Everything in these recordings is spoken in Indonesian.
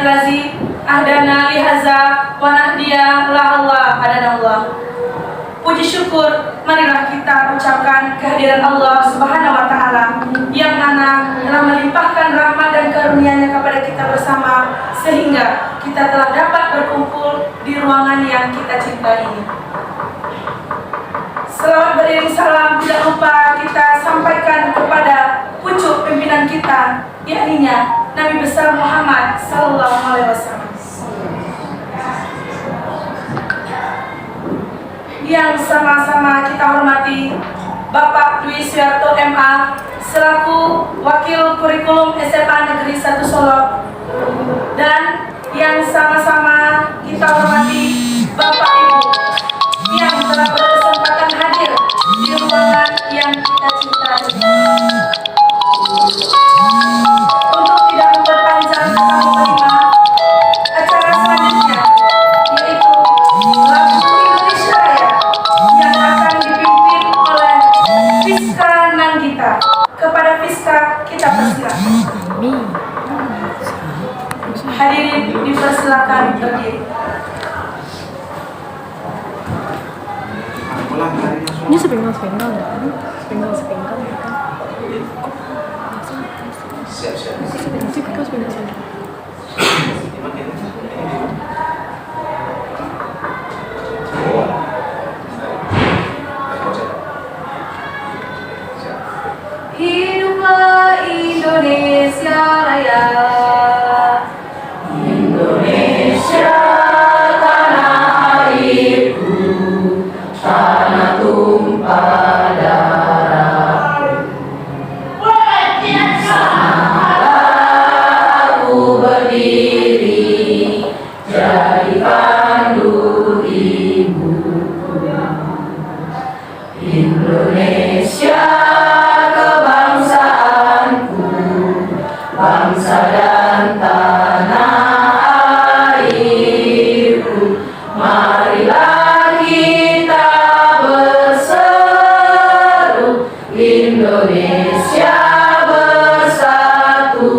allazi ahdana lihaza wa nahdiya la Allah adanallah. Puji syukur marilah kita ucapkan kehadiran Allah Subhanahu wa taala yang mana telah melimpahkan rahmat dan karunia-Nya kepada kita bersama sehingga kita telah dapat berkumpul di ruangan yang kita cintai ini. Selawat beriring salam tidak lupa kita sampaikan kepada pucuk pimpinan kita, yakninya Nabi besar Muhammad sallallahu alaihi wasallam. Yang sama-sama kita hormati Bapak Dwi Suharto MA selaku Wakil Kurikulum SMA Negeri 1 Solo, dan yang sama-sama kita hormati Bapak Ibu yang telah berkesempatan hadir di ruangan yang kita cintai. Untuk tidak memperpanjang kata menerima, acara selanjutnya yaitu lagu Indonesia Raya yang akan dipimpin oleh Fiska Nanggita. Kepada Fiska kita persilakan. Hadirin dipersilakan berdiri. Ini sepinggang ya kan? Sepinggang ya kan? Sepinggang. Hiduplah Indonesia Raya. Indonesia tanah airku, tanah tumpah darahku. Sanalah aku berdiri jadi pandu ibuku. Indonesia kebangsaanku, bangsa dan tanah airku. Marilah kita berseru, Indonesia bersatu.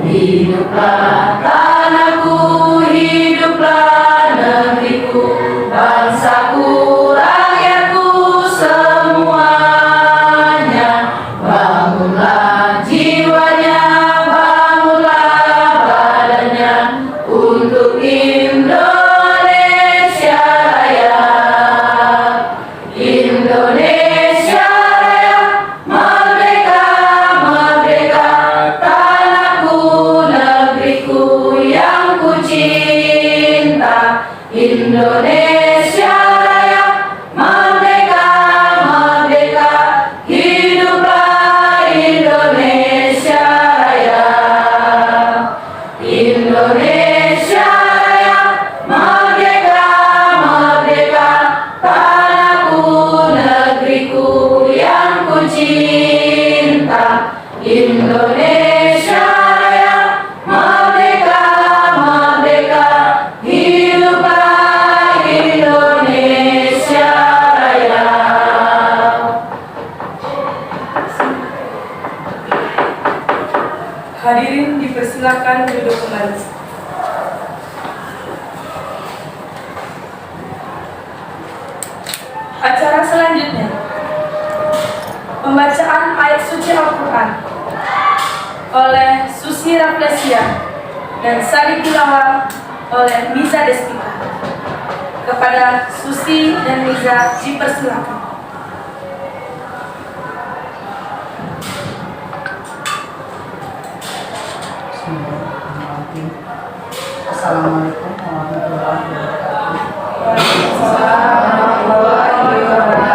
Hiduplah tanahku, hiduplah negeriku, bangsaku, rakyatku semuanya. Bangunlah jiwanya, bangunlah badannya untuk Indonesia Raya. Indonesia Raya, merdeka, merdeka, tanahku, negeriku yang ku cinta. Indonesia Raya, merdeka, merdeka, hiduplah Indonesia Raya. Indonesia Raya, merdeka, merdeka, tanahku, negeriku yang ku cinta. Indonesia Raya, merdeka, merdeka, hiduplah Indonesia Raya. Hadirin dipersilakan duduk kembali. Acara selanjutnya pembacaan ayat suci Al-Quran oleh Susi Raflesia dan Sari Tilawah oleh Miza Destika. Kepada Susi dan Miza dipersilakan. Assalamualaikum warahmatullahi wabarakatuh. Waalaikumsalam warahmatullahi wabarakatuh.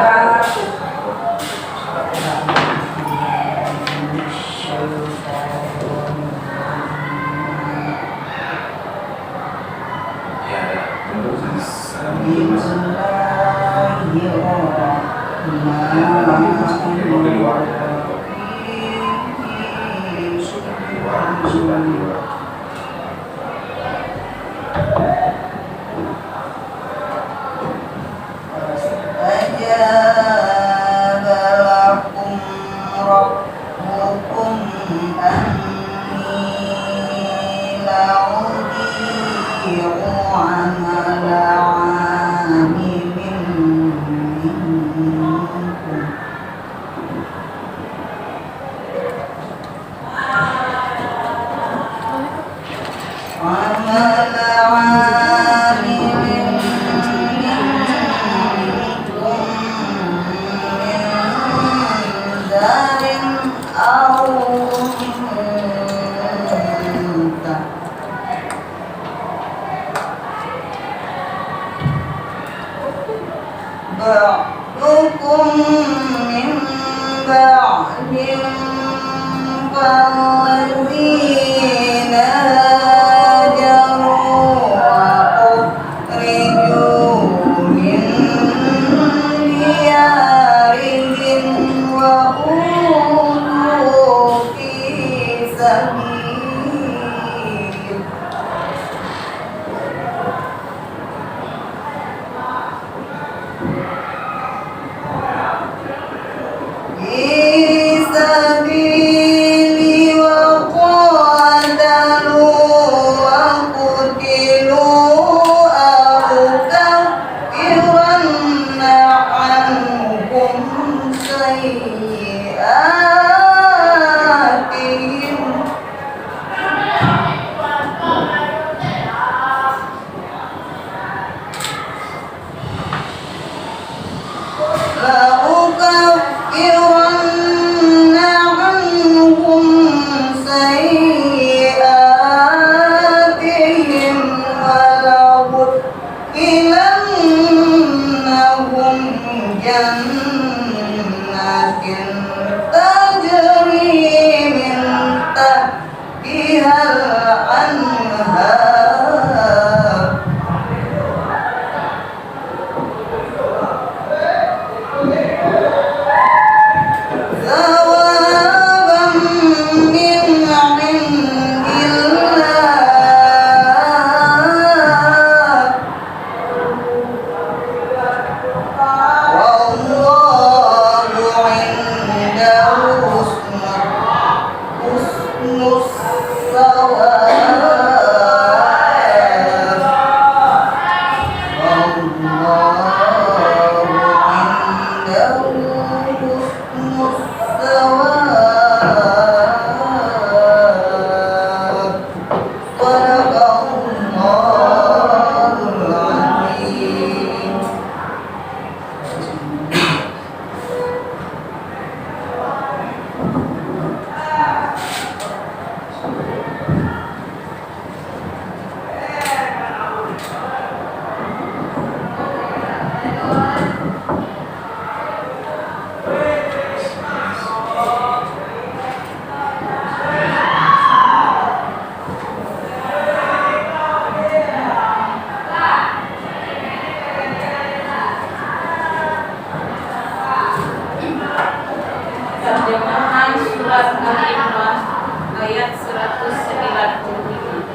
فالذين هاجروا وأخرجوا من ديارهم وأوذوا في سبيلي وقاتلوا وقتلوا أكفرن عنهم سيئاتهم لأكفرن عنهم سيئاتهم ولأدخلنهم جنات تجري من تحتها الأنهار ثوابا من عند الله والله عنده حسن الثواب والله عنده حسن الثواب صدق الله العظيم. Terjemahan surat Al-Imran ayat 195.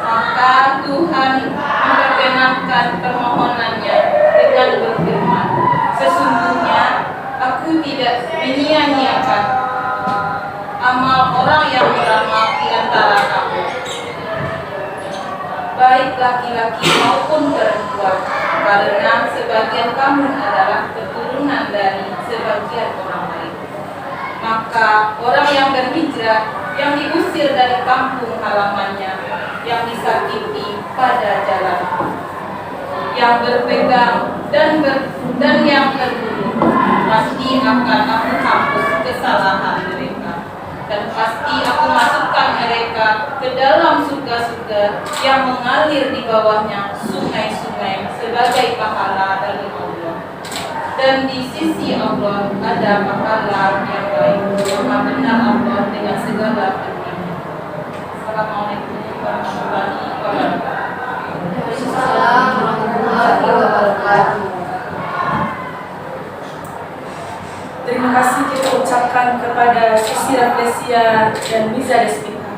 Maka Tuhan memperkenankan permohonannya dengan berfirman, sesungguhnya aku tidak menyia-nyiakan amal orang yang beramal di antara kamu, baik laki-laki maupun perempuan, karena sebagian kamu adalah keturunan dari sebagian orang lain. Maka orang yang berhijrah, yang diusir dari kampung halamannya, yang disakiti pada jalan, yang berpegang dan yang terbunuh, pasti akan aku hapus kesalahan mereka, dan pasti aku masukkan mereka ke dalam surga-surga yang mengalir di bawahnya sungai-sungai sebagai pahala dari Allah. Dan di sisi Allah ada pahala yang baik. Maha benar Allah dengan segala firman-Nya. Assalamualaikum warahmatullahi wabarakatuh. Assalamualaikum warahmatullahi wabarakatuh. Terima kasih kita ucapkan kepada Sisi Rafflesia dan Miza Despita.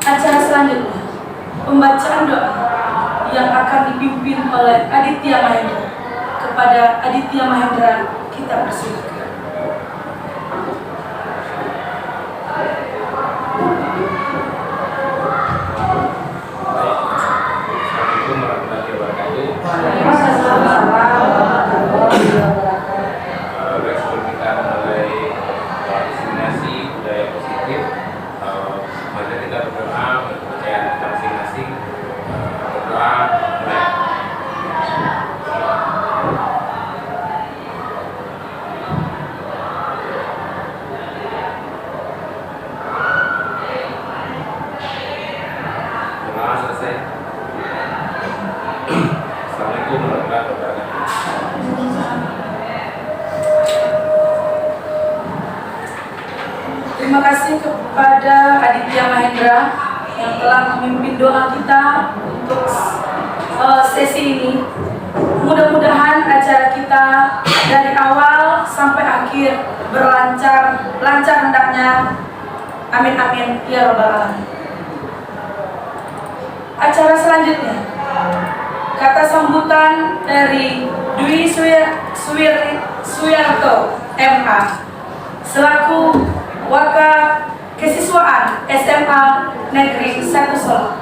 Acara selanjutnya, pembacaan doa yang akan dipimpin oleh Aditya Mahendra. Kepada Aditya Mahendra, kita persilakan. Assalamualaikum warahmatullahi wabarakatuh. Sebelum kita mulai diseminasi budaya positif, mari kita berdoa untuk kepercayaan kita masing-masing. Berdoa mulai. Terima kasih kepada Aditya Mahendra yang telah memimpin doa kita untuk sesi ini. Mudah-mudahan acara kita dari awal sampai akhir lancar hendaknya. Amin amin ya rabbal alamin. Acara selanjutnya, kata sambutan dari Dwi Suyarto MH selaku Waka Kesiswaan SMA Negeri 1 Solo.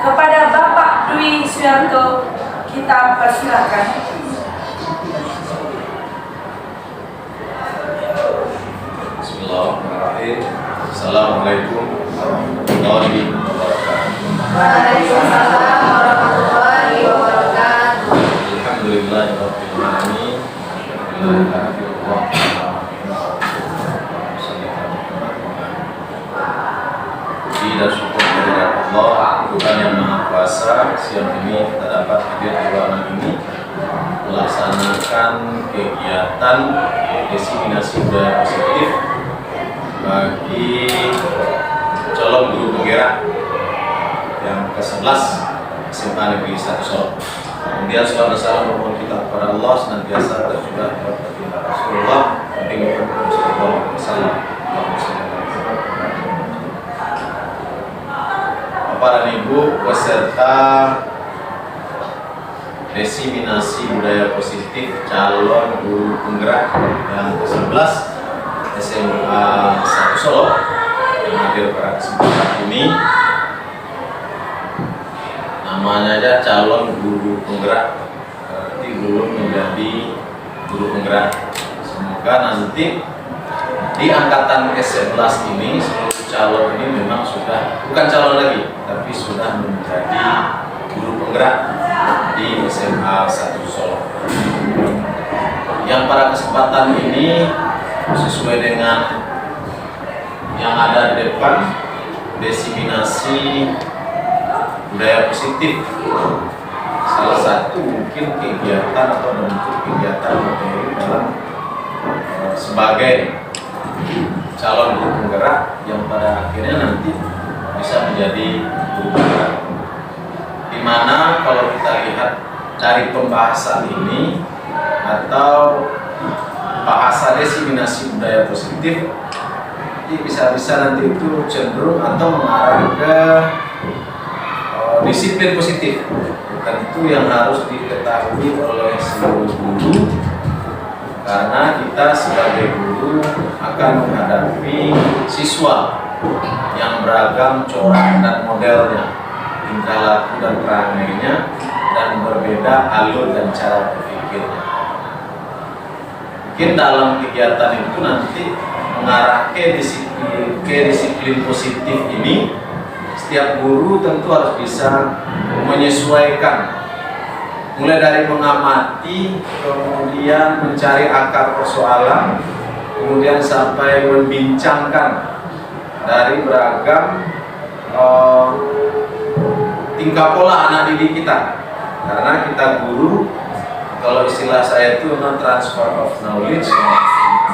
Kepada Bapak Dwi Suyarto kita persilakan. Bismillahirrahmanirrahim. Assalamualaikum warahmatullahi wabarakatuh. Waalaikumsalam warahmatullahi wabarakatuh. Alhamdulillahirabbil alamin. Puji dan syukur kehadirat Allah, Tuhan yang Maha Kuasa. Siang ini kita dapat hadir di ruangan ini melaksanakan kegiatan diseminasi budaya positif bagi calon guru penggerak yang ke-11 SMA Negeri 1 Solo. Kemudian salam salam mohon kita kepada Allah senantiasa tercurah kepada Rasulullah sallallahu alaihi wasallam. Bapak dan Ibu peserta diseminasi budaya positif calon guru penggerak yang ke-11 SMA 1 Solo yang hadir pada kesempatan ini, namanya aja calon guru penggerak, berarti belum menjadi guru penggerak. Semoga nanti di angkatan ke-11 ini seluruh calon ini memang sudah bukan calon lagi, tapi sudah menjadi guru penggerak di SMA 1 Solo. Yang pada kesempatan ini sesuai dengan yang ada di depan, diseminasi budaya positif, salah satu mungkin kegiatan atau bentuk kegiatan materi dalam sebagai calon guru penggerak yang pada akhirnya nanti bisa menjadi guru penggerak. Dimana kalau kita lihat dari pembahasan ini atau bahasa diseminasi budaya positif, jadi bisa-bisa nanti itu cenderung atau mengarah ke disiplin positif. Dan itu yang harus diketahui oleh seluruh guru, karena kita sebagai guru akan menghadapi siswa yang beragam corak dan modelnya, tingkah laku dan perangainya, dan berbeda alur dan cara berpikirnya. Mungkin dalam kegiatan itu nanti mengarah ke disiplin positif ini, setiap guru tentu harus bisa menyesuaikan, mulai dari mengamati, kemudian mencari akar persoalan, kemudian sampai membincangkan dari beragam tingkah pola anak didik kita. Karena kita guru, kalau istilah saya itu non transfer of knowledge,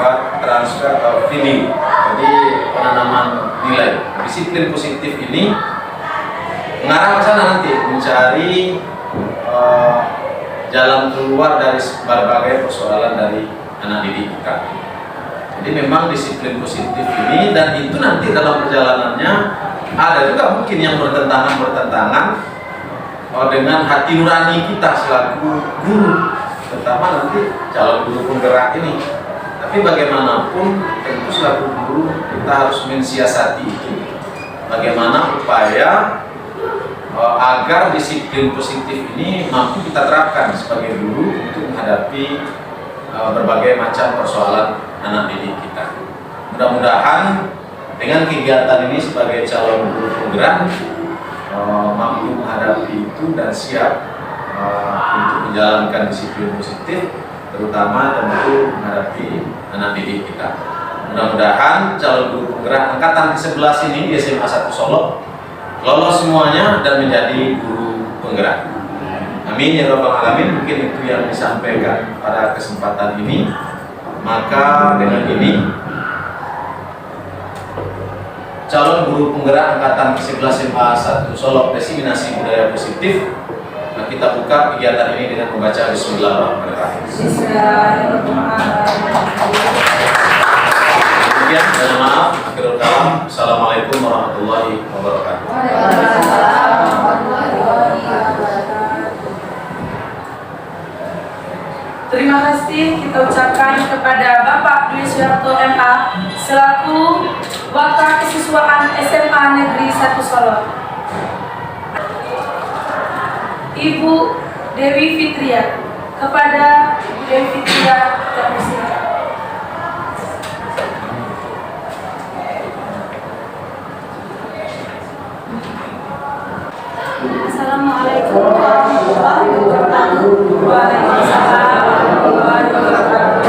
but transfer of feeling. Jadi penanaman nilai. Disiplin positif ini mengarah ke sana nanti, mencari jalan keluar dari berbagai persoalan dari anak didik kita. Jadi memang disiplin positif ini, dan itu nanti dalam perjalanannya ada juga mungkin yang bertentangan dengan hati nurani kita selaku guru, terutama nanti calon guru penggerak ini. Tapi bagaimanapun tentu selaku guru kita harus mensiasati itu. Bagaimana upaya agar disiplin positif ini mampu kita terapkan sebagai guru untuk menghadapi berbagai macam persoalan anak didik kita. Mudah-mudahan dengan kegiatan ini sebagai calon guru penggerak mampu menghadapi itu dan siap untuk menjalankan disiplin positif, terutama tentu menghadapi anak didik kita. Mudah-mudahan calon guru penggerak angkatan ke-11 ini di SMA 1 Solo lolos semuanya dan menjadi guru penggerak. Amin ya rabbal alamin. Mungkin itu yang disampaikan pada kesempatan ini. Maka dengan ini calon guru penggerak angkatan ke-11 SMA 1 Solo Diseminasi Budaya Positif. Nah, kita buka kegiatan ini dengan membaca Bismillahirrahmanirrahim. Demikian, mohon maaf, akhirul kalam. Assalamualaikum warahmatullahi wabarakatuh. Terima kasih kita ucapkan kepada Bapak Dwi Suharto MA selaku Wakil Kesiswaan SMA Negeri 1 Solo. Ibu Dewi Fitria, kepada Ibu Dewi Fitria terima. Assalamualaikum warahmatullahi wabarakatuh. Waalaikumsalam warahmatullahi wabarakatuh.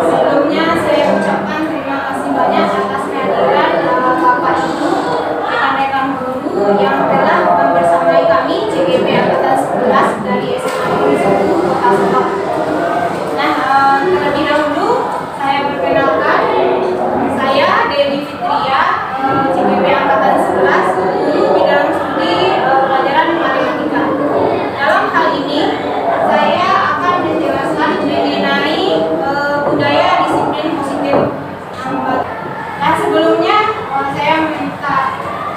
Sebelumnya saya ucapkan terima kasih banyak atas kehadiran Bapak Ibu, rekan-rekan guru yang telah membersamai kami CGP Angkatan 11 dari SMA Negeri 1 Kota Solo. Nah, terlebih dahulu saya perkenalkan, saya Dewi Fitria, CGP Angkatan 11, guru bidang studi pelajaran matematika. Dalam hal ini saya akan menjelaskan mengenai budaya disiplin positif. Nah, sebelumnya saya minta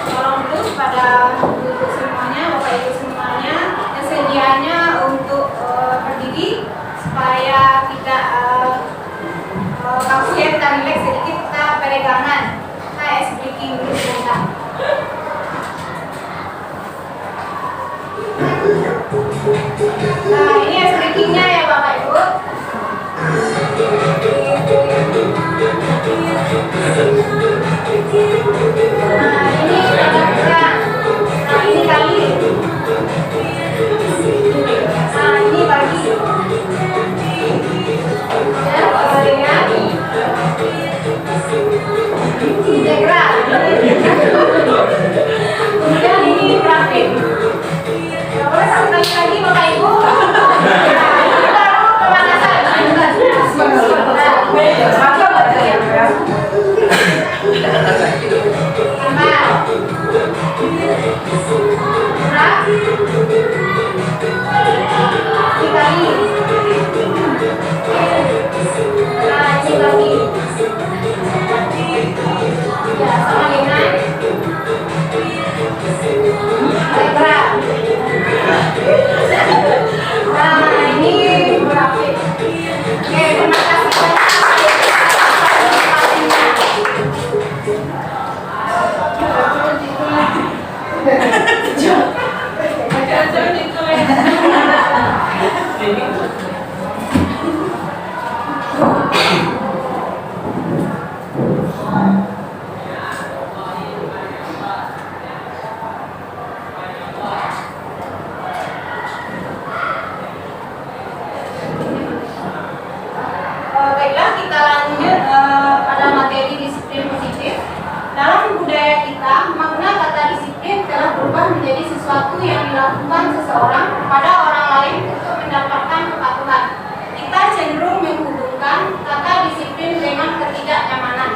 tolong dulu kepada ibu semuanya, bapak ibu semuanya, kesediaannya untuk berdiri supaya tidak kaku ya, kita relax sedikit, kita peregangan. Saya speaking dulu sebentar. Nah, ini speakingnya ya Bapak Ibu. Nah, ini kadang-kadang. Nah, ini kali. Nah, ini bagi. Ya, kemudian integral. Kemudian ini grafik. Boleh satu kali lagi Bapak Ibu. Ini baru pemanasan. Baiklah, kita lanjut pada materi disiplin positif. Dalam budaya kita, makna kata disiplin telah berubah menjadi sesuatu yang dilakukan seseorang kepada orang lain untuk mendapatkan kepatuhan. Kita cenderung menghubungkan kata disiplin dengan ketidaknyamanan.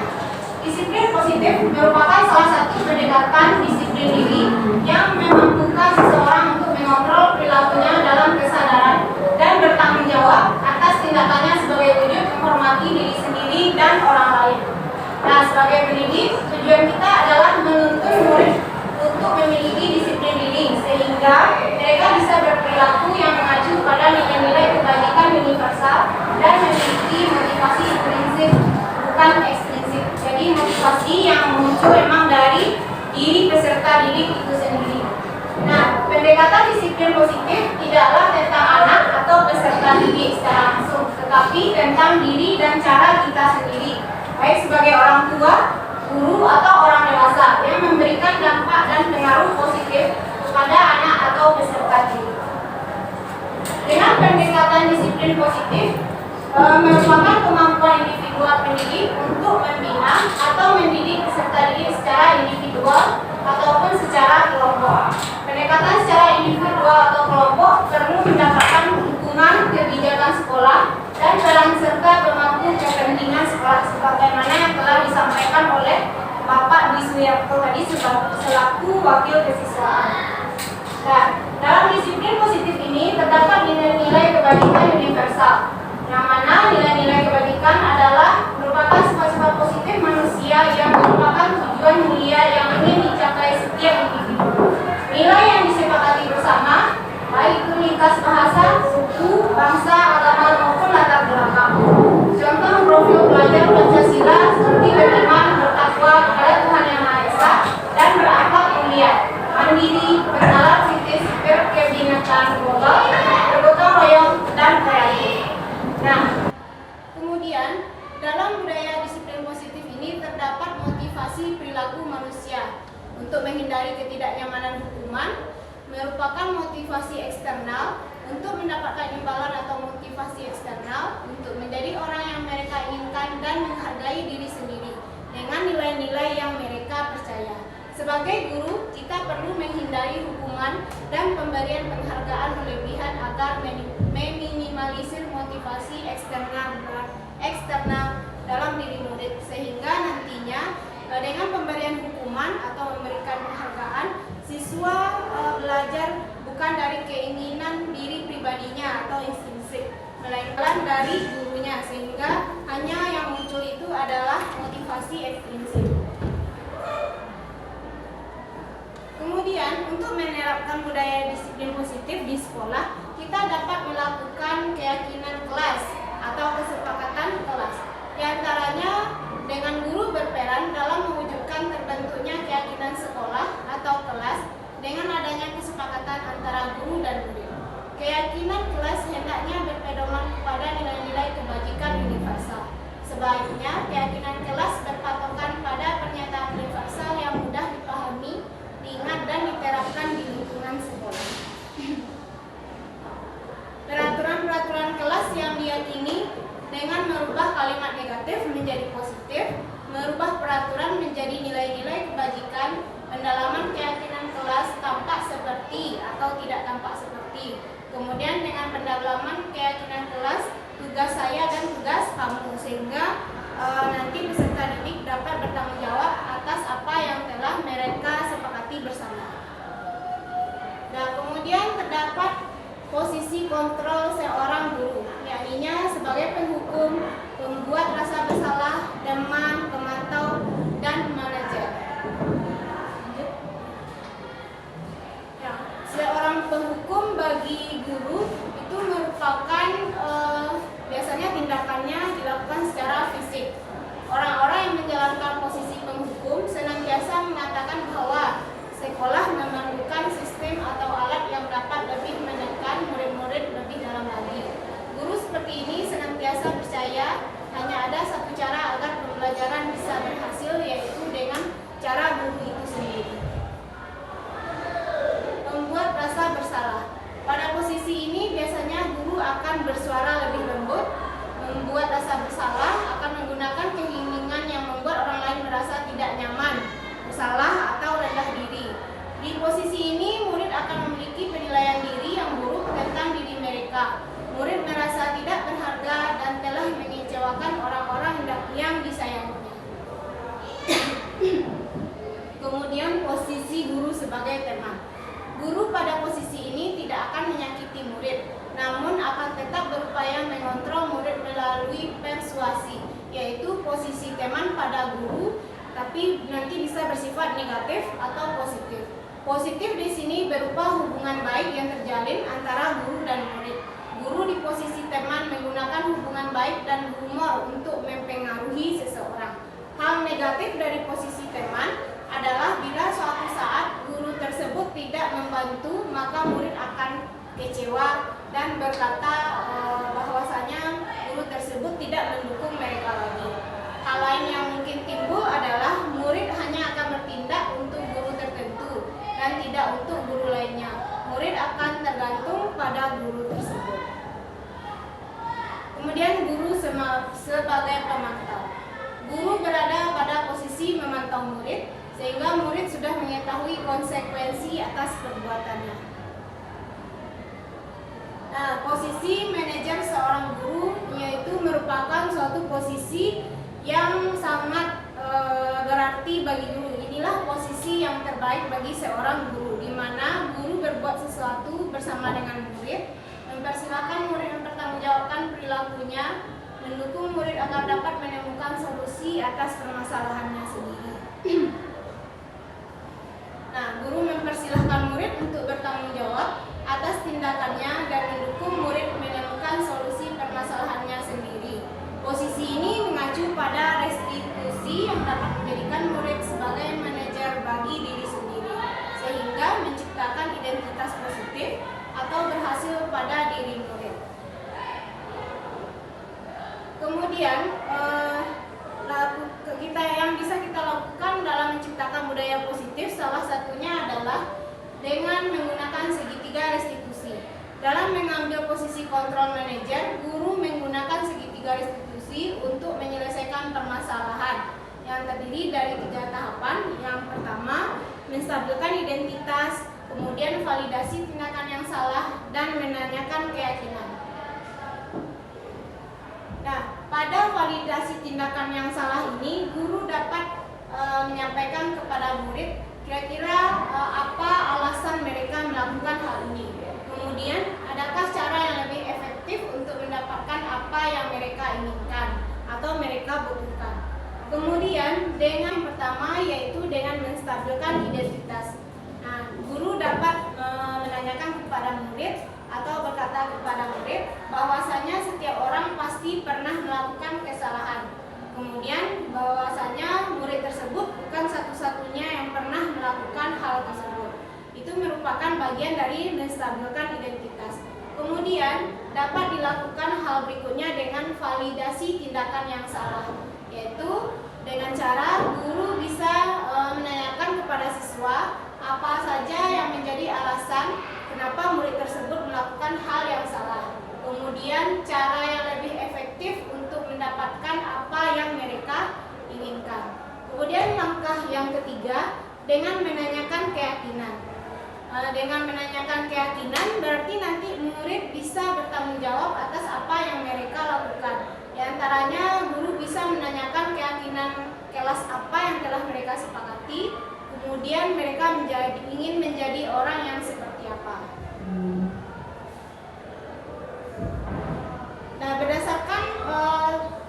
Disiplin positif merupakan salah satu pendekatan disiplin diri yang memampukan seseorang untuk mengontrol perilakunya dalam kesadaran dan bertanggung jawab atas tindakannya sebagai wujud menghormati diri sendiri dan orang lain. Nah, sebagai pendidik, tujuan kita adalah menuntun murid untuk memiliki disiplin diri sehingga mereka bisa berperilaku yang mengacu pada nilai-nilai kebaikan universal dan memiliki motivasi intrinsik bukan ekstrinsik. Jadi motivasi yang muncul memang dari diri peserta didik itu sendiri. Nah, pendekatan disiplin positif tidaklah tentang anak atau peserta didik secara langsung, tetapi tentang diri dan cara kita sendiri, baik sebagai orang tua, guru, atau orang dewasa yang memberikan dampak dan pengaruh positif kepada anak atau peserta didik. Dengan pendekatan disiplin positif merupakan kemampuan individual pendidik untuk membina atau mendidik peserta didik secara individual ataupun secara kelompok. Pendekatan secara individual atau kelompok perlu mendapatkan dukungan kebijakan sekolah dan peran serta pemangku kepentingan sekolah sebagaimana yang telah disampaikan oleh Bapak Adi Suryapto tadi selaku wakil kesiswaan. Dan dalam disiplin positif ini terdapat nilai-nilai kebajikan universal, yang mana nilai-nilai kebajikan adalah merupakan sifat-sifat positif manusia yang merupakan tujuan mulia yang ingin dicapai setiap individu. Nilai yang disepakati bersama, baik itu lintas bahasa, suku, bangsa, agama maupun latar belakang. Contoh profil pelajar Pancasila seperti beriman, bertakwa kepada Tuhan Yang Maha Esa, dan berakhlak mulia, mandiri, bernalar kritis, berkebinekaan global, bergotong royong, dan kreatif. Nah, kemudian dalam budaya disiplin positif ini terdapat motivasi perilaku manusia untuk menghindari ketidaknyamanan hukuman, merupakan motivasi eksternal untuk mendapatkan imbalan atau motivasi eksternal untuk menjadi orang yang mereka inginkan dan menghargai diri sendiri dengan nilai-nilai yang mereka percaya. Sebagai guru, kita perlu menghindari hukuman dan pemberian penghargaan berlebihan agar meminimalisir motivasi eksternal dalam diri murid, sehingga nantinya dengan pemberian hukuman atau memberikan penghargaan, siswa belajar bukan dari keinginan diri pribadinya atau intrinsik, melainkan dari gurunya, sehingga hanya yang muncul itu adalah motivasi ekstrinsik. Kemudian untuk menerapkan budaya disiplin positif di sekolah, kita dapat melakukan keyakinan kelas atau kesepakatan kelas. Di antaranya dengan guru berperan dalam mewujudkan terbentuknya keyakinan sekolah atau kelas dengan adanya kesepakatan antara guru dan murid. Keyakinan kelas hendaknya berpedoman kepada nilai-nilai kebajikan universal. Sebaliknya, keyakinan kelas berpatokan pada pernyataan universal yang mudah dipahami, diingat, dan diterapkan di lingkungan sekolah. Peraturan-peraturan kelas yang diyakini dengan merubah kalimat negatif menjadi positif, merubah peraturan menjadi nilai-nilai kebajikan, pendalaman keyakinan kelas tampak seperti atau tidak tampak seperti. Kemudian dengan pendalaman keyakinan kelas, tugas saya dan tugas kamu, sehingga nanti peserta didik dapat bertanggung jawab atas apa yang telah mereka sepakati bersama. Nah, kemudian terdapat posisi kontrol seorang guru, yakninya sebagai penghukum, pembuat rasa bersalah, teman, pemantau, dan manajer. Ya, seorang penghukum bagi guru itu merupakan biasanya tindakannya dilakukan secara fisik. Orang-orang yang menjalankan posisi penghukum senantiasa mengatakan bahwa sekolah memerlukan sistem atau alat yang dapat lebih menekan murid-murid lebih dalam lagi. Guru seperti ini senantiasa percaya hanya ada satu cara agar pembelajaran bisa berhasil, yaitu dengan cara guru itu sendiri. Membuat rasa bersalah. Pada posisi ini biasanya guru akan bersuara lebih lembut. Membuat rasa bersalah akan menggunakan keinginan yang membuat orang lain merasa tidak nyaman, bersalah, atau rendah diri. Di posisi ini, murid akan memiliki penilaian diri yang buruk tentang diri mereka. Murid merasa tidak berharga dan telah mengecewakan orang-orang yang disayanginya. Kemudian posisi guru sebagai teman. Guru pada posisi ini tidak akan menyakiti murid, namun akan tetap berupaya mengontrol murid melalui persuasi, yaitu posisi teman pada guru, tapi nanti bisa bersifat negatif atau positif. Positif di sini berupa hubungan baik yang terjalin antara guru dan murid. Guru di posisi teman menggunakan hubungan baik dan humor untuk mempengaruhi seseorang. Hal negatif dari posisi teman adalah bila suatu saat guru tersebut tidak membantu, maka murid akan kecewa dan berkata bahwasanya guru tersebut tidak mendukung mereka lagi. Hal lain yang mungkin timbul adalah murid hanya akan bertindak untuk guru tertentu dan tidak untuk guru lainnya. Murid akan tergantung pada guru tersebut. Kemudian guru sebagai pemantau. Guru berada pada posisi memantau murid, sehingga murid sudah mengetahui konsekuensi atas perbuatannya. Nah, posisi manajer seorang guru yaitu merupakan suatu posisi yang sangat berarti bagi guru. inilah posisi yang terbaik bagi seorang guru, di mana guru berbuat sesuatu bersama dengan murid, mempersilahkan murid mempertanggungjawabkan perilakunya, mendukung murid agar dapat menemukan solusi atas permasalahannya sendiri. Nah, guru mempersilahkan murid untuk bertanggung jawab atas tindakannya dan mendukung murid menemukan solusi permasalahannya sendiri. Posisi ini mengacu pada restitusi yang dapat menjadikan murid sebagai manajer bagi diri sendiri, sehingga menciptakan identitas positif atau berhasil pada diri murid. Kemudian, yang bisa kita lakukan dalam menciptakan budaya positif salah satunya adalah dengan menggunakan segitiga restitusi. Dalam mengambil posisi kontrol manajer, guru menggunakan segitiga restitusi untuk menyelesaikan permasalahan yang terdiri dari 3 tahapan. Yang pertama, menstabilkan identitas, kemudian validasi tindakan yang salah, dan menanyakan keyakinan. Nah, pada validasi tindakan yang salah ini, guru dapat menyampaikan kepada murid kira-kira apa alasan mereka melakukan hal ini. Kemudian, adakah cara yang lebih efektif untuk mendapatkan apa yang mereka inginkan atau mereka butuhkan. Kemudian, dengan yang pertama yaitu dengan menstabilkan identitas. Nah, guru dapat menanyakan kepada murid atau berkata kepada murid bahwasanya setiap orang pasti pernah melakukan kesalahan. Kemudian bahwasanya murid tersebut bukan satu-satunya yang pernah melakukan hal tersebut. Itu merupakan bagian dari menstabilkan identitas. Kemudian dapat dilakukan hal berikutnya dengan validasi tindakan yang salah, yaitu dengan cara guru bisa menanyakan kepada siswa apa saja yang menjadi alasan kenapa murid tersebut melakukan hal yang salah. Kemudian cara yang lebih efektif untuk mendapatkan apa yang mereka inginkan. Kemudian langkah yang ketiga dengan menanyakan keyakinan. Dengan menanyakan keyakinan berarti nanti murid bisa bertanggung jawab atas apa yang mereka lakukan. Di antaranya guru bisa menanyakan keyakinan kelas apa yang telah mereka sepakati. Kemudian mereka ingin menjadi orang yang seperti apa. Nah, berdasarkan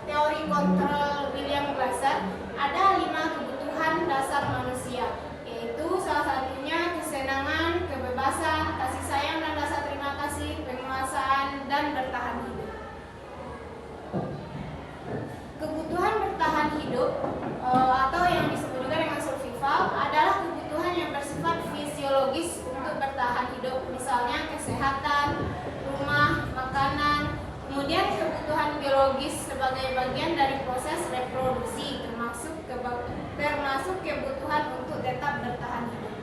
teori kontrol William Glasser, ada 5 kebutuhan dasar manusia, yaitu salah satunya kesenangan, kebebasan, kasih sayang dan rasa terima kasih, penguasaan, dan bertahan hidup. Kebutuhan bertahan hidup atau yang disebut juga dengan survival adalah kebutuhan yang bersifat fisiologis untuk bertahan hidup, misalnya kesehatan, rumah, makanan. Kemudian kebutuhan biologis sebagai bagian dari proses reproduksi, termasuk kebutuhan untuk tetap bertahan hidup.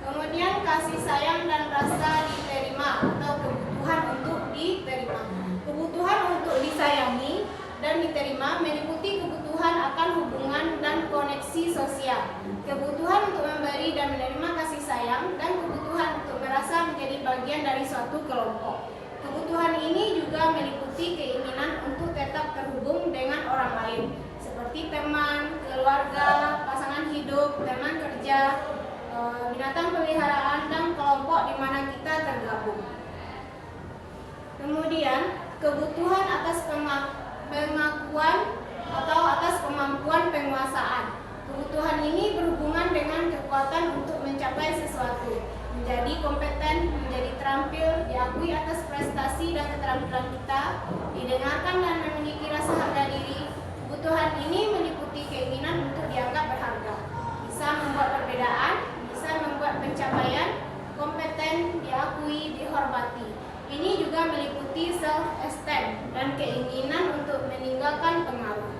Kemudian kasih sayang dan rasa diterima atau kebutuhan untuk diterima. Kebutuhan untuk disayangi dan diterima meliputi kebutuhan akan hubungan dan koneksi sosial, kebutuhan untuk memberi dan menerima kasih sayang, dan kebutuhan untuk merasa menjadi bagian dari suatu kelompok. Kebutuhan ini juga meliputi keinginan untuk tetap terhubung dengan orang lain, seperti teman, keluarga, pasangan hidup, teman kerja, binatang peliharaan, dan kelompok di mana kita tergabung. Kemudian, kebutuhan atas pengakuan atau atas kemampuan penguasaan. Kebutuhan ini berhubungan dengan kekuatan untuk mencapai sesuatu, menjadi kompeten, menjadi terampil, diakui atas prestasi dan keterampilan kita, didengarkan dan memiliki rasa harga diri. Kebutuhan ini meliputi keinginan untuk dianggap berharga, bisa membuat perbedaan, bisa membuat pencapaian, kompeten, diakui, dihormati. Ini juga meliputi self-esteem dan keinginan untuk meninggalkan pengaruh.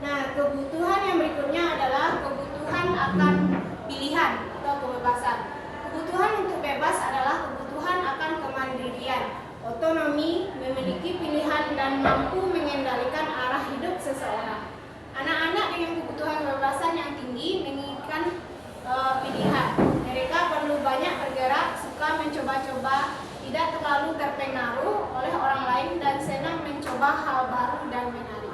Nah, kebutuhan yang berikutnya adalah kebutuhan akan pilihan atau kebebasan. Kebutuhan untuk bebas adalah kebutuhan akan kemandirian, otonomi, memiliki pilihan, dan mampu mengendalikan arah hidup seseorang. Anak-anak dengan kebutuhan kebebasan yang tinggi menginginkan pilihan. Mereka perlu banyak bergerak, suka mencoba-coba, tidak terlalu terpengaruh oleh orang lain, dan senang mencoba hal baru dan menarik.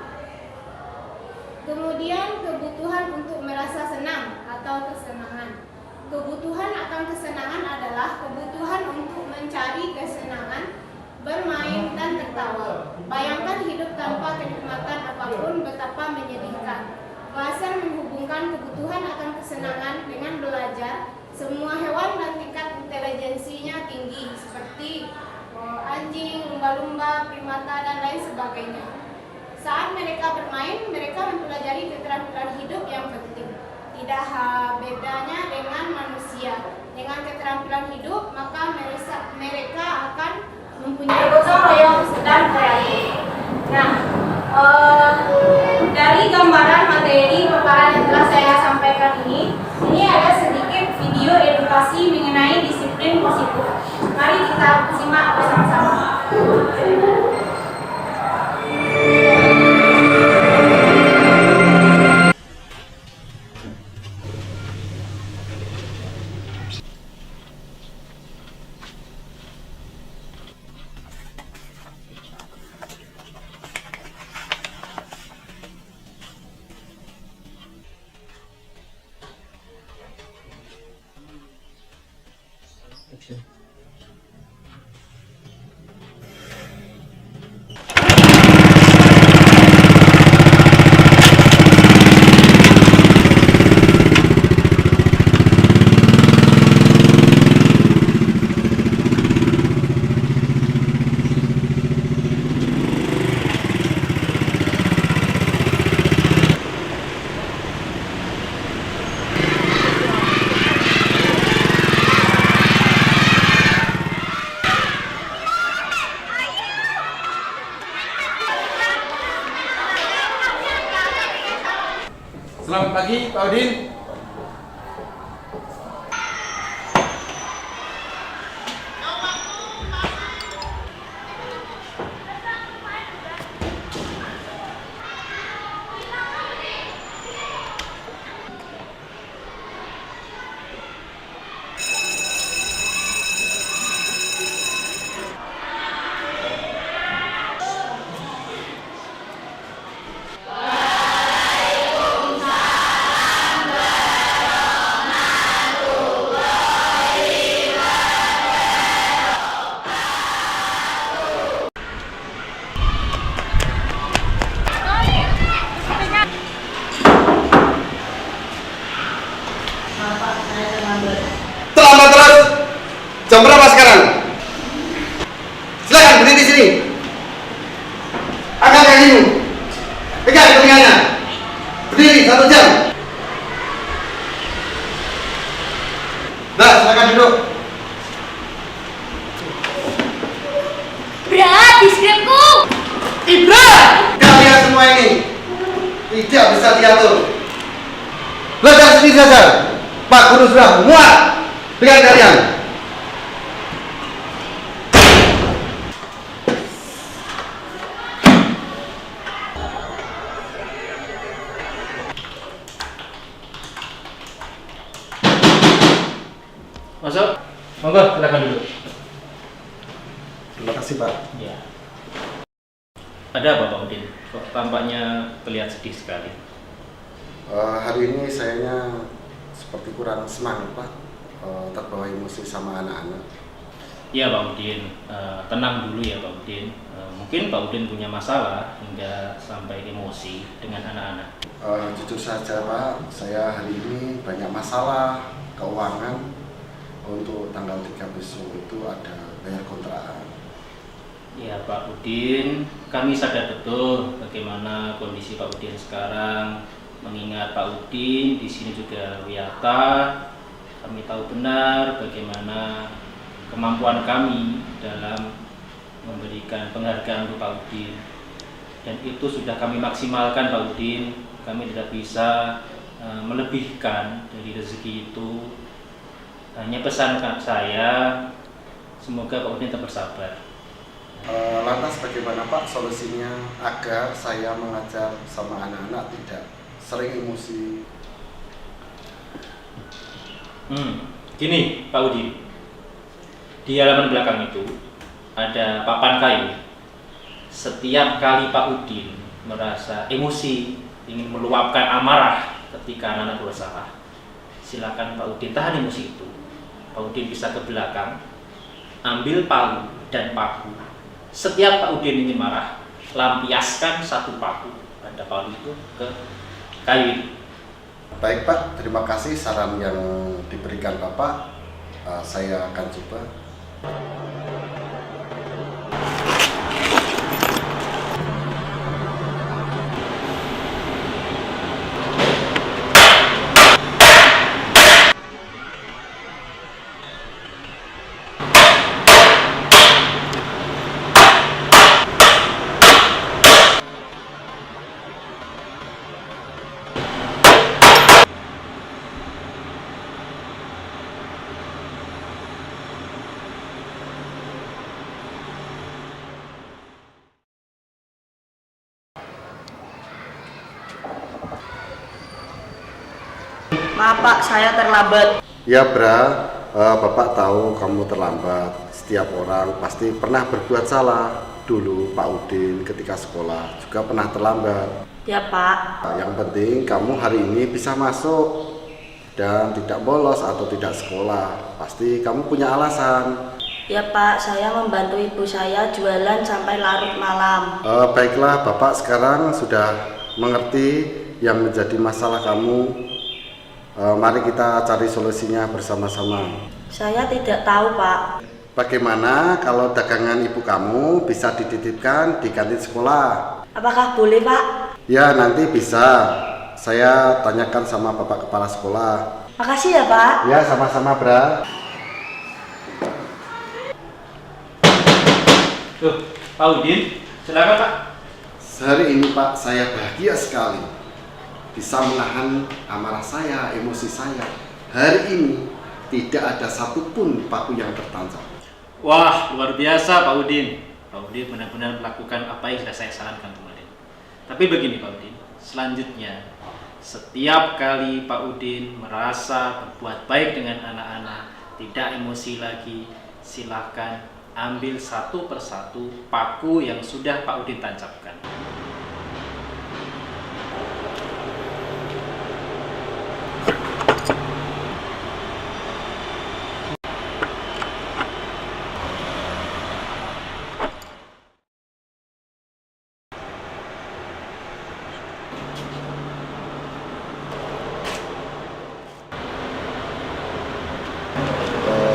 Kemudian kebutuhan untuk merasa senang atau kesenangan. Kebutuhan akan kesenangan adalah kebutuhan untuk mencari kesenangan, bermain dan tertawa. Bayangkan hidup tanpa kenikmatan apapun betapa menyedihkan. Bahasa menghubungkan kebutuhan akan kesenangan dengan belajar. Semua hewan dan tingkat intelijensinya tinggi seperti anjing, lumba-lumba, primata dan lain sebagainya. Saat mereka bermain, mereka mempelajari keterampilan hidup yang penting. Tidak bedanya dengan manusia. Dengan keterampilan hidup, maka mereka akan mempunyai gotong royong dan kreatif. Nah, dari gambaran materi paparan yang telah saya sampaikan ini ada sedikit video edukasi mengenai disiplin positif. Mari kita simak bersama-sama. Selamat pagi, Pak Udin. Terlambat terus. Jam berapa sekarang? Silakan berdiri di sini. Angkat kakimu. Pegang telinganya. Berdiri 1 jam. Nah, silakan duduk. Berat di skripku. Ibra! Kalian semua ini tidak bisa diatur. Belajar sendiri saja. Pak Guru sudah muak dengan kalian. Masuk. Monggo, silakan duduk. Terima kasih, Pak. Ya. Ada apa, Pak Udin? Kok tampaknya terlihat sedih sekali. Hari ini sayanya seperti kurang senang, Pak. Terbawa emosi sama anak-anak. Ya, Pak Udin. Tenang dulu ya, Pak Udin. Mungkin Pak Udin punya masalah hingga sampai emosi dengan anak-anak. Jujur saja, Pak, saya hari ini banyak masalah keuangan. Untuk tanggal 3 besok itu ada bayar kontrakan. Ya, Pak Udin, kami sadar betul bagaimana kondisi Pak Udin sekarang. Mengingat Pak Udin di sini juga wiyata, kami tahu benar bagaimana kemampuan kami dalam memberikan penghargaan untuk Pak Udin. Dan itu sudah kami maksimalkan, Pak Udin. Kami tidak bisa melebihkan dari rezeki itu. Hanya pesan saya, semoga Pak Udin tetap bersabar. Lantas bagaimana, Pak, solusinya agar saya mengajar sama anak-anak tidak sering emosi? Gini, Pak Udin, di halaman belakang itu ada papan kayu. Setiap kali Pak Udin merasa emosi, ingin meluapkan amarah ketika anak-anak berusaha, silakan Pak Udin tahan emosi itu. Pak Udin bisa ke belakang, ambil palu dan paku. Setiap Pak Udin ingin marah, lampiaskan satu paku pada palu itu ke kayu itu. Baik Pak, terima kasih saran yang diberikan Bapak. Saya akan coba. Maaf Pak, saya terlambat. Ya Bra, Bapak tahu kamu terlambat. Setiap orang pasti pernah berbuat salah. Dulu Pak Udin ketika sekolah juga pernah terlambat. Ya Pak. Yang penting kamu hari ini bisa masuk dan tidak bolos atau tidak sekolah. Pasti kamu punya alasan. Ya Pak, saya membantu ibu saya jualan sampai larut malam. Baiklah, Bapak sekarang sudah mengerti yang menjadi masalah kamu. Mari kita cari solusinya bersama-sama. Saya tidak tahu Pak. Bagaimana kalau dagangan ibu kamu bisa dititipkan di kantin sekolah? Apakah boleh Pak? Ya, nanti bisa. Saya tanyakan sama Bapak Kepala Sekolah. Makasih ya Pak. Ya, sama-sama Bra. Tuh, Pak Udin, silakan Pak. Hari ini Pak, saya bahagia sekali bisa menahan amarah saya, emosi saya. Hari ini tidak ada satupun paku yang tertancap. Wah, luar biasa Pak Udin. Pak Udin benar-benar melakukan apa yang sudah saya sarankan kemarin. Tapi begini Pak Udin, selanjutnya setiap kali Pak Udin merasa berbuat baik dengan anak-anak, tidak emosi lagi, silahkan ambil satu persatu paku yang sudah Pak Udin tancapkan.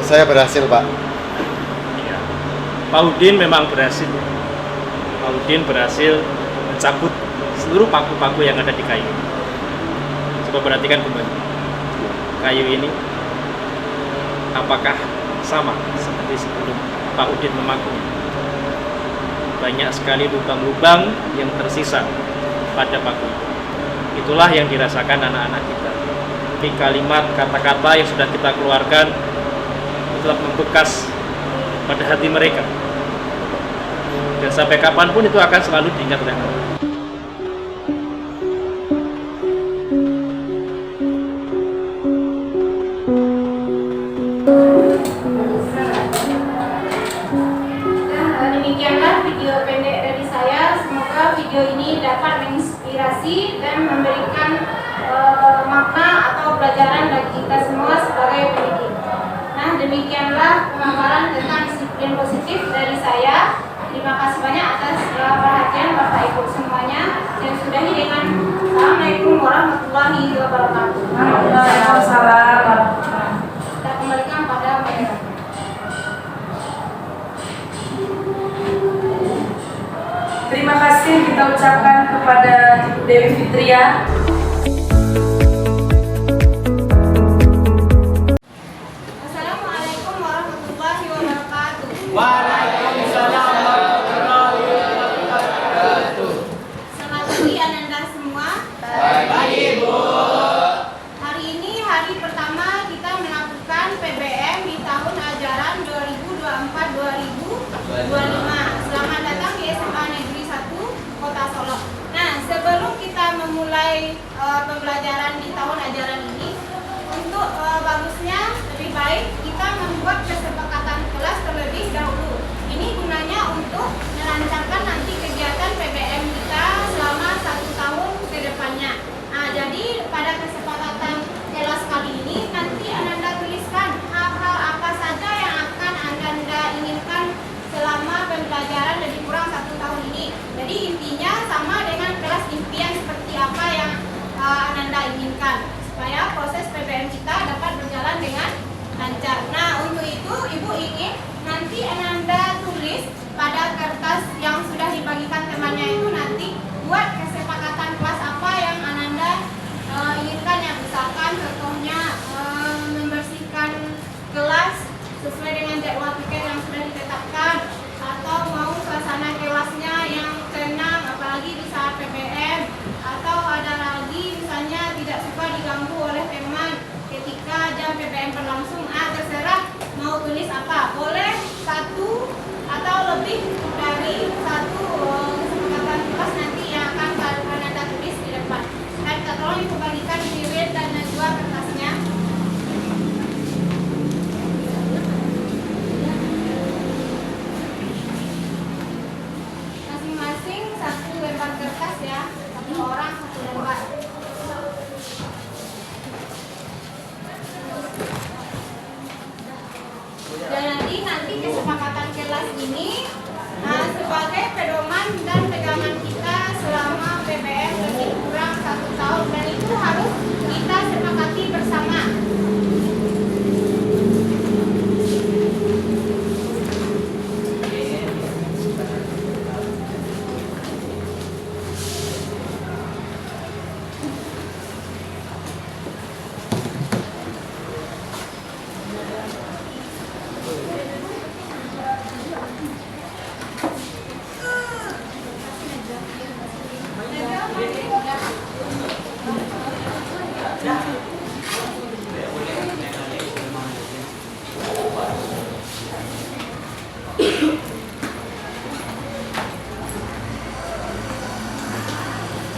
Saya berhasil Pak. Ya. Pak Udin memang berhasil. Pak Udin berhasil mencabut seluruh paku-paku yang ada di kayu. Coba perhatikan kembali. Kayu ini apakah sama seperti sebelum Pak Udin memakunya? Banyak sekali lubang-lubang yang tersisa pada paku. Itulah yang dirasakan anak-anak kita. Ini kalimat kata-kata yang sudah kita keluarkan telah membekas pada hati mereka, dan sampai kapanpun itu akan selalu diingat oleh mereka. Demikianlah video pendek dari saya. Semoga video ini dapat menginspirasi dan memberikan makna atau pelajaran bagi kita semua sebagai pendidik. Nah, demikianlah pemaparan tentang disiplin positif dari saya. Terima kasih banyak atas perhatian Bapak Ibu semuanya. Dan sudahi dengan Assalamualaikum warahmatullahi wabarakatuh. Waalaikumsalam. Kita kembalikan pada mereka. Terima kasih kita ucapkan kepada Ibu Dewi Fitria. Assalamualaikum warahmatullahi wabarakatuh. Waalaikumsalam warahmatullahi wabarakatuh. Selamat pagi Ananda semua. Pagi Ibu. Hari ini hari pertama kita melakukan PBM di tahun ajaran 2024-2025. Selamat datang di SMA Negeri 1 Kota Solok. Nah, sebelum kita memulai pembelajaran di tahun ajaran ini, untuk bagusnya lebih baik kita membuat kesepakatan kelas terlebih dahulu. Ini gunanya untuk melancarkan nanti kegiatan PBM kita selama 1 tahun ke depannya. diganggu oleh teman ketika jam PPM berlangsung. Terserah mau tulis apa, boleh satu atau lebih dari satu kesepakatan kelas nanti yang akan Anda tulis di depan. Dan tolong dikembalikan di red dan najwa kertasnya. Masing-masing satu lembar kertas ya, satu orang satu lembar. Dan nanti kesepakatan kelas ini sebagai pedoman dan pegangan kita selama PPM lebih kurang 1 tahun, dan itu harus kita sepakati bersama.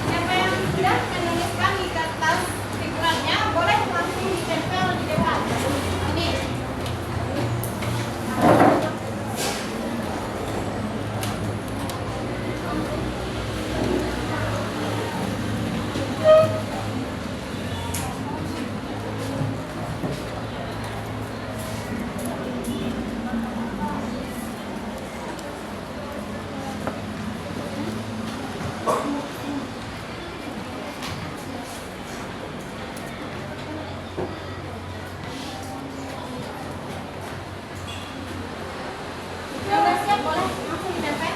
Siapa yang sudah menuliskan di kertas pikirannya boleh langsung ditempel di depan. Ini. Yang udah siap boleh langsung ditempel.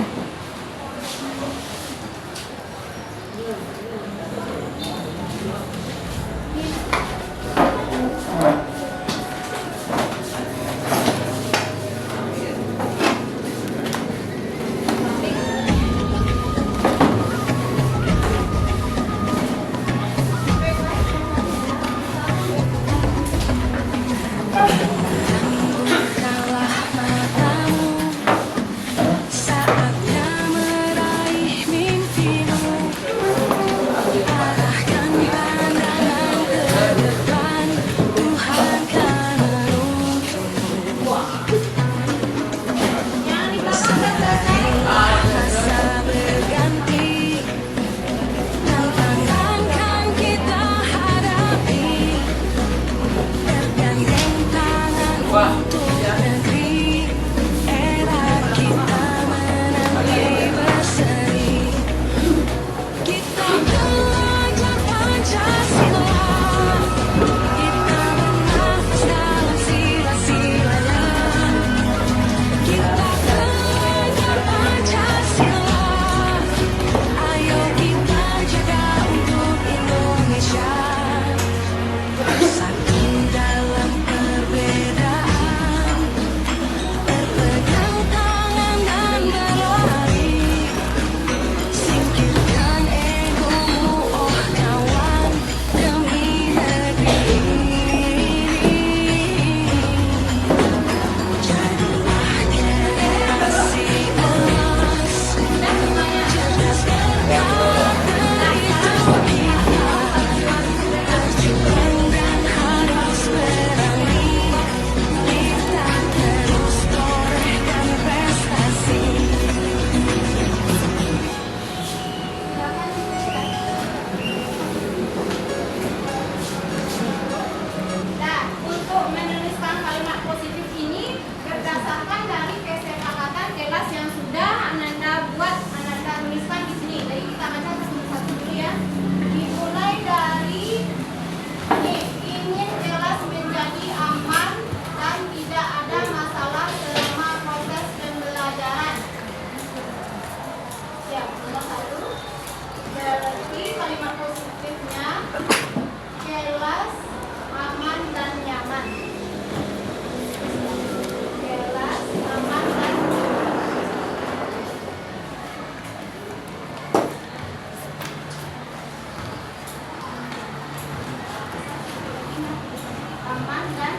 aman dan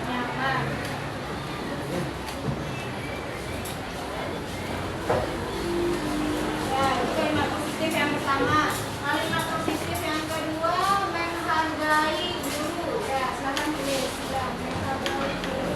nyaman. Ya, itu kalimat positif yang pertama. Kalimat positif yang kedua, menghargai guru. Ya, silakan tulis. Ya, menghargai guru.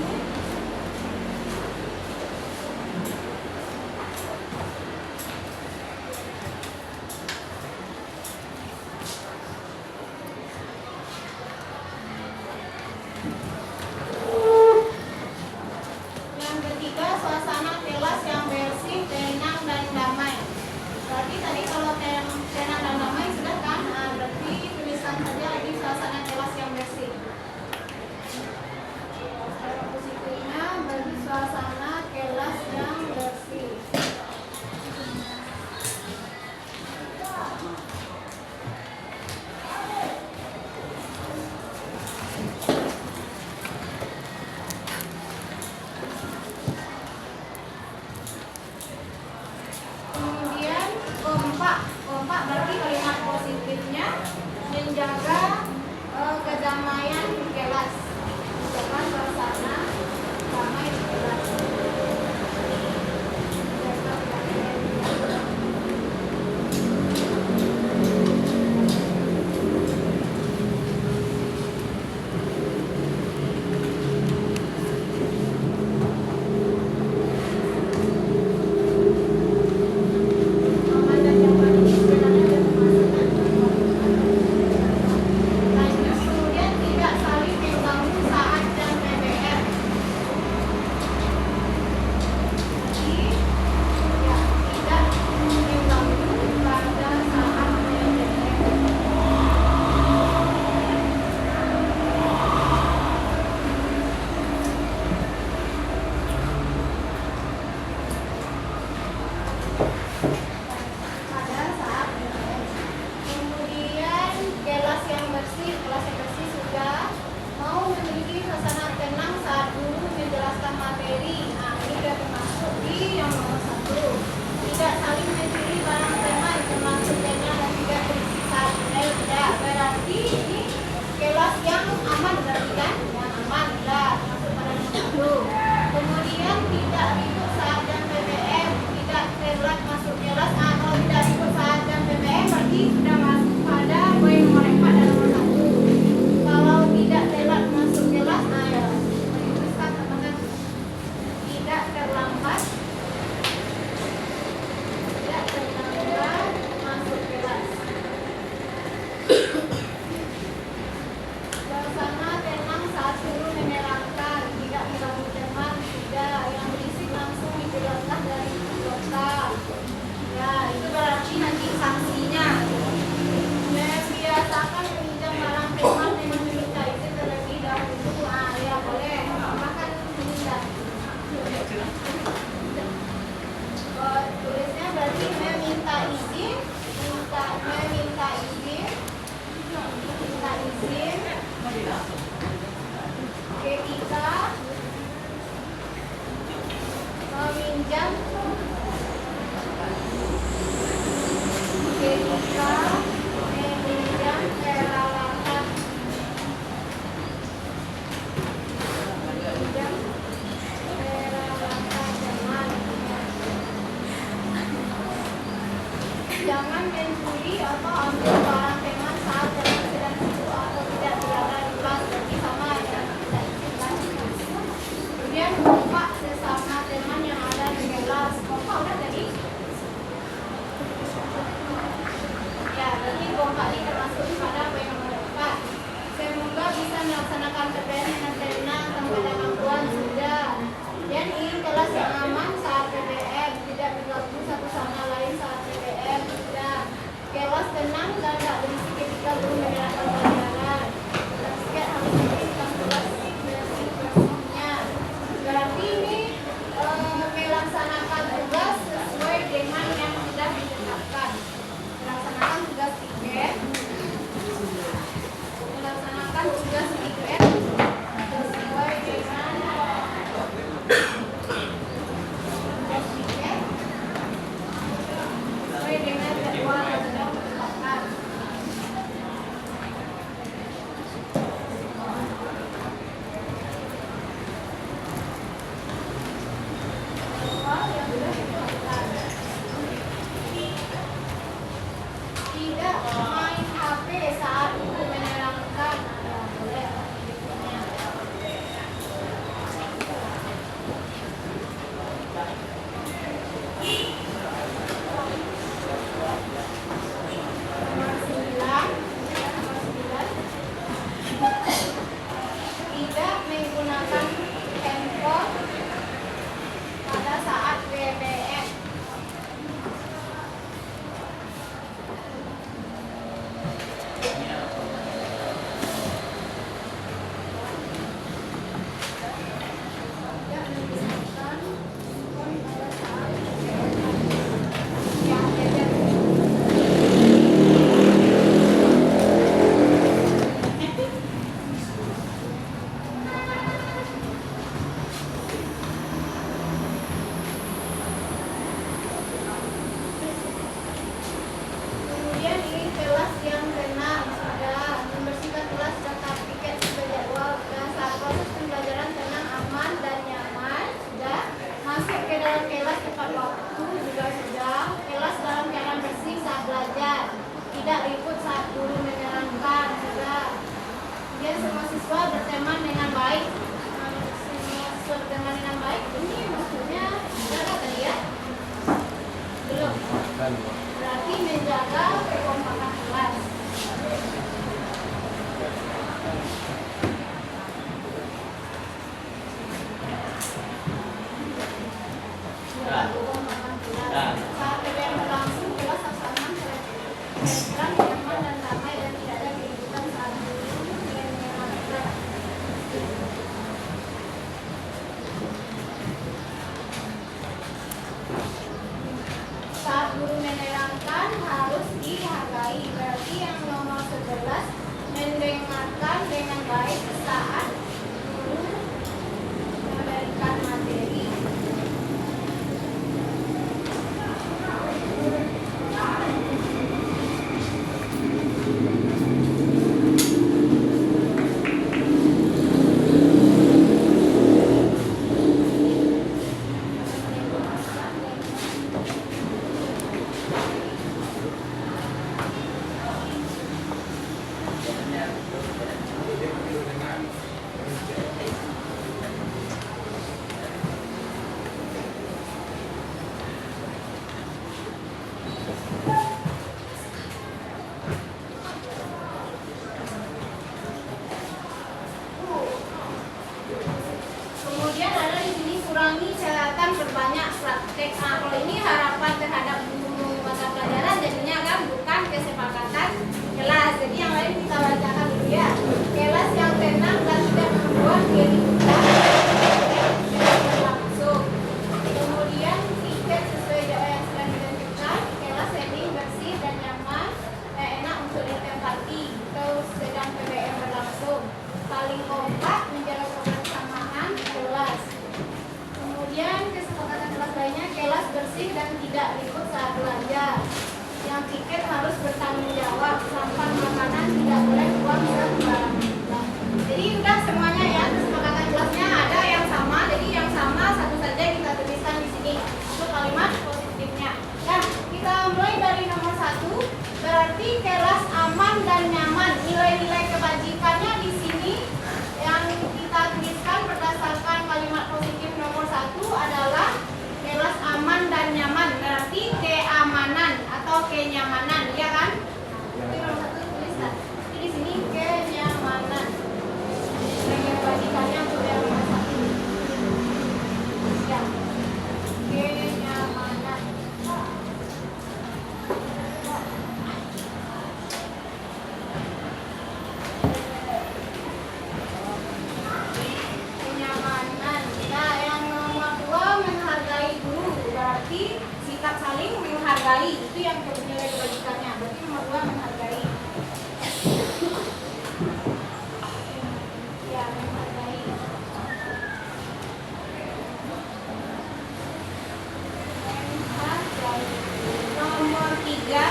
berarti menjaga kekompakan kelas. Kekompakan kelas. Saat PPM berlangsung, kelas harus aman, terang, nyaman, dan damai, dan tidak ada keributan saat guru menerangkan. Saat guru menerangkan harus dihargai, berarti yang nomor 11 mendengarkan dengan baik saat guru memberikan materi. Kemudian ada di sini kurangi catatan, perbanyak praktek. Nah, kalau ini harapan terhadap guru mata pelajaran jadinya kan bukan kesepakatan kelas. Jadi yang lain kita bacakan dulu ya. Kelas yang tenang dan tidak membuat keributan langsung. Kemudian tiket sesuai jadwal yang sudah ditentukan. Kelas setting bersih dan nyaman, enak untuk ditempati. Terus sedang PPM berlangsung. Paling kompak, menjaga kebersamaan kelas. Kemudian kesepakatan kelas lainnya, kelas bersih dan tidak ribut saat belajar. Yang tiket harus bertanggung jawab, sampah makanan tidak boleh buang sembarangan. Jadi udah semuanya ya, kesepakatan kelasnya ada yang sama. Jadi yang sama satu saja kita tuliskan di sini. Itu kalimat positifnya. Nah, kita mulai dari nomor 1. Berarti kelas aman dan nyaman. Nilai-nilai kebajikannya di sini yang kita tuliskan berdasarkan kalimat positif nomor 1 adalah kelas aman dan nyaman. Berarti keamanan atau kenyamanan, ya kan? Itu nomor 1 tuliskan. Jadi di sini kenyamanan. Nilai kebajikannya untuk yang nomor 1. Ya. Kenyamanan. Kenyamanan. Nah, yang nomor 2 menghargai guru. Berarti sikap saling menghargai. Itu yang nilai kebajikannya. Berarti nomor 2 menghargai. Ya, menghargai. Nomor 3,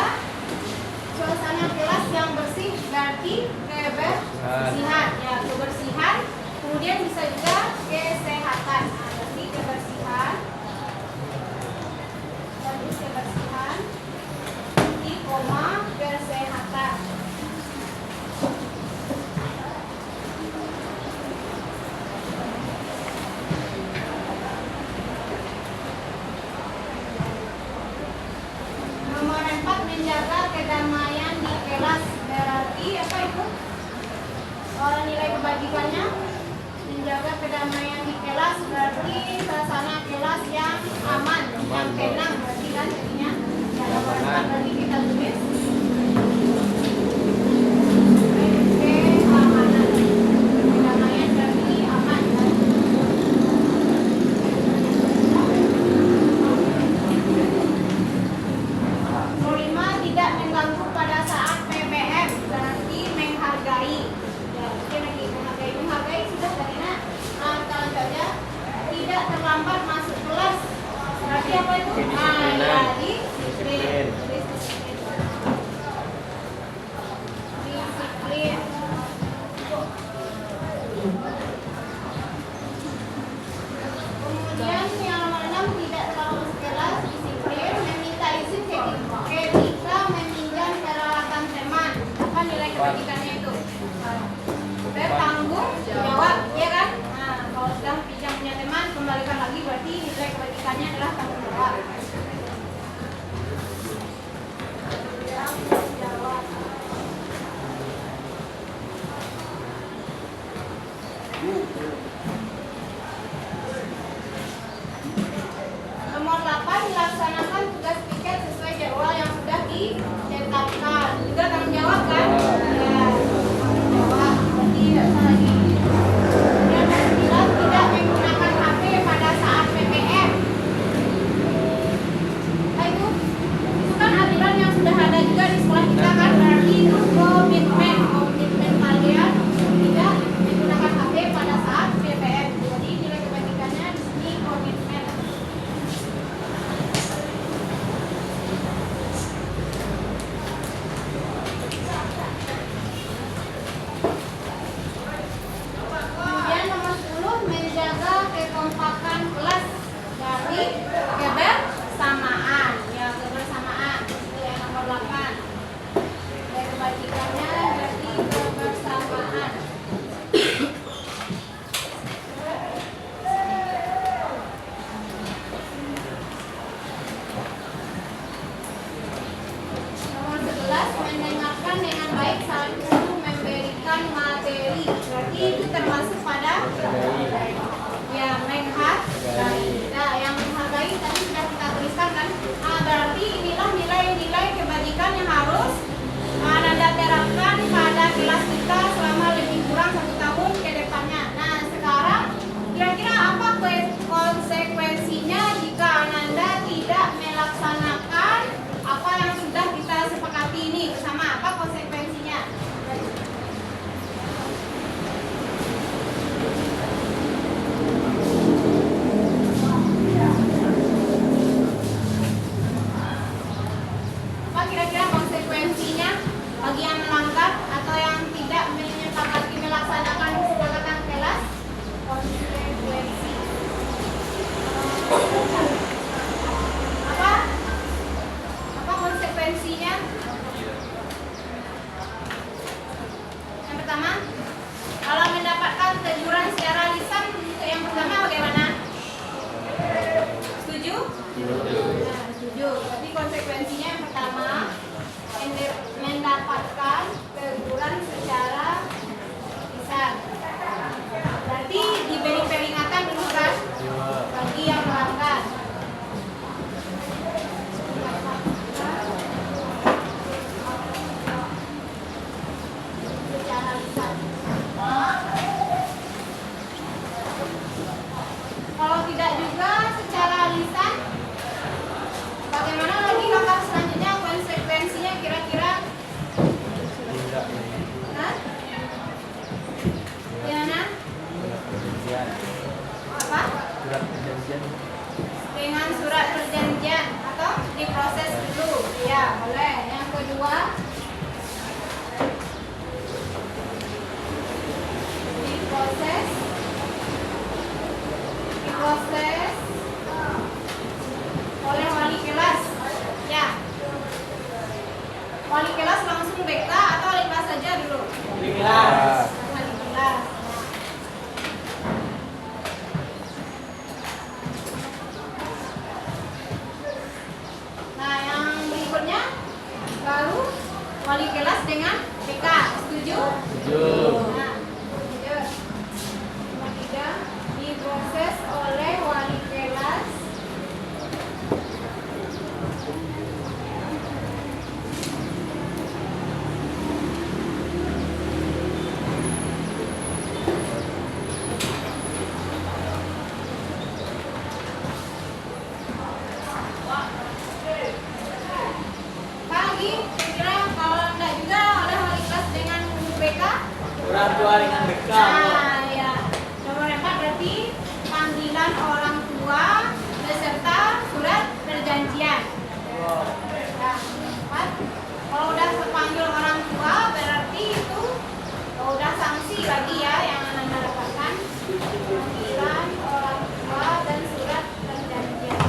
suasana kelas yang bersih, berarti kebersihan. Ya, kebersihan. Kemudian bisa juga kesehatan. Nah, berarti kebersihan. Berarti kebersihan. Di koma kesehatan. Nomor 4, menjaga kedamaian di kelas. Berarti apa itu? Orang nilai kebajikannya menjaga kedamaian di kelas, berarti suasana kelas yang aman, yang tenang, berarti kan jadinya ya, nomor 4 berarti kita tulis keamanan. Kedamaian berarti aman kan? Nomor 5, tidak mengganggu pada saat PPM, berarti menghargai. Ya, mungkin lagi menghargai sudah tadi nak. Nah, kita lanjut aja. Tidak terlambat masuk kelas. Berarti apa itu? Nah, jadi disiplin. Nomor 8, melaksanakan tugas piket sesuai jadwal yang sudah ditetapkan. Juga tanggung jawab kan? Ya, tanggung jawab. Berarti tidak salah lagi. Yang ke-9, tidak menggunakan HP pada saat PPM. Nah itu kan aturan yang sudah ada juga di sekolah kita kan. Berarti itu komitmen kalian tidak menggunakan HP pada saat PPM. Jadi nilai kebaikannya di sini komitmen. Kemudian nomor 10, menjaga kekompakan kelas dari kebersamaan. Ya, kebersamaan. Itu yang nomor 8. Nilai kebajikannya berarti kebersamaan. Nomor 11, mendengarkan dengan baik saat guru memberikan materi. Berarti itu termasuk pada ya menghargai. Nah, yang menghargai tadi sudah kita tuliskan kan. Berarti inilah nilai-nilai kebajikan yang harus Anda terapkan pada kelas kita selama lebih kurang 1 tahun ke depannya. Nah, sekarang kira-kira apa konsekuensinya jika Anda tidak melaksanakan apa yang sudah kita sepakati ini bersama? Apa konsekuensinya? Apa kira-kira konsekuensinya bagi yang melanggar atau yang tidak menyepakati melaksanakan kesepakatan kelas? Konsekuensi apa konsekuensinya? Yang pertama, kalau mendapatkan teguran secara lisan, untuk yang pertama bagaimana? Setuju? Nah, setuju. Tapi konsekuensinya yang pertama, mendapatkan teguran secara lisan. Berarti diberi peringatan dulu kan bagi yang melanggar. Secara lisan. Kalau tidak juga secara lisan, bagaimana lagi langkah selanjutnya, konsekuensinya kira-kira? Hah? Gimana? Apa? Dengan surat perjanjian atau diproses dulu. Ya, boleh. Yang kedua, diproses oleh wali kelas. Ya. Wali kelas langsung BK atau wali kelas saja dulu? Wali kelas. Wali kelas. Nah, yang berikutnya baru wali kelas dengan BK. Setuju? Setuju. Nah, setuju. Nomor 3, diproses oleh wali kelas pagi. Kira kalau enggak juga oleh wali kelas dengan guru BK, orang tua dengan BK. nah ya. Nomor 4 berarti panggilan orang tua beserta surat perjanjian. Nah, 4, kalau udah terpanggil orang tua berarti itu udah sanksi lagi ya yang Anda dapatkan. Panggilan orang tua dan surat perjanjian.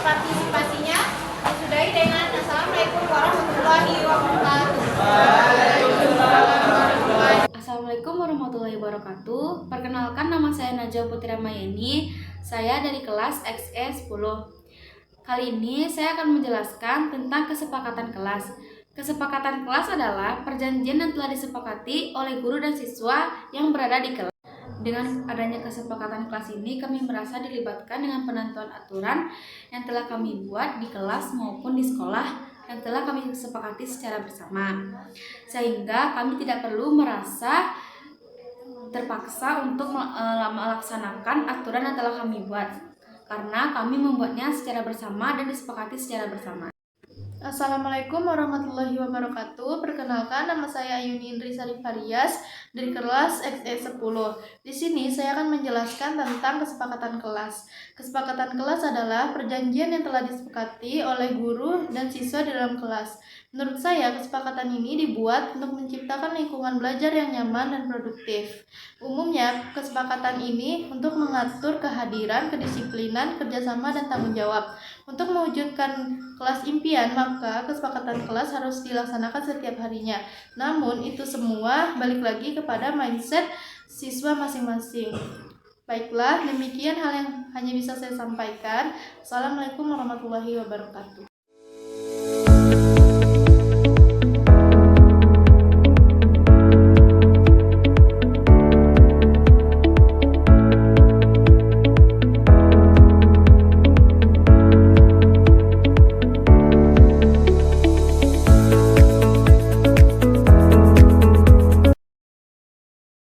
partisipasinya. Disudahi dengan Assalamualaikum warahmatullahi wabarakatuh. Assalamualaikum warahmatullahi wabarakatuh. Perkenalkan, nama saya Najwa Putri Ramayeni. Saya dari kelas XE 10. Kali ini saya akan menjelaskan tentang kesepakatan kelas. Kesepakatan kelas adalah perjanjian yang telah disepakati oleh guru dan siswa yang berada di kelas. Dengan adanya kesepakatan kelas ini, kami merasa dilibatkan dengan penentuan aturan yang telah kami buat di kelas maupun di sekolah yang telah kami sepakati secara bersama. Sehingga kami tidak perlu merasa terpaksa untuk melaksanakan aturan yang telah kami buat, karena kami membuatnya secara bersama dan disepakati secara bersama. Assalamualaikum warahmatullahi wabarakatuh. Perkenalkan, nama saya Ayuni Indri Sarif Farias dari kelas XE 10. Di sini saya akan menjelaskan tentang kesepakatan kelas. Kesepakatan kelas adalah perjanjian yang telah disepakati oleh guru dan siswa di dalam kelas. Menurut saya, kesepakatan ini dibuat untuk menciptakan lingkungan belajar yang nyaman dan produktif. Umumnya, kesepakatan ini untuk mengatur kehadiran, kedisiplinan, kerjasama, dan tanggung jawab. Untuk mewujudkan kelas impian, maka kesepakatan kelas harus dilaksanakan setiap harinya. Namun, itu semua balik lagi kepada mindset siswa masing-masing. Baiklah, demikian hal yang hanya bisa saya sampaikan. Assalamualaikum warahmatullahi wabarakatuh.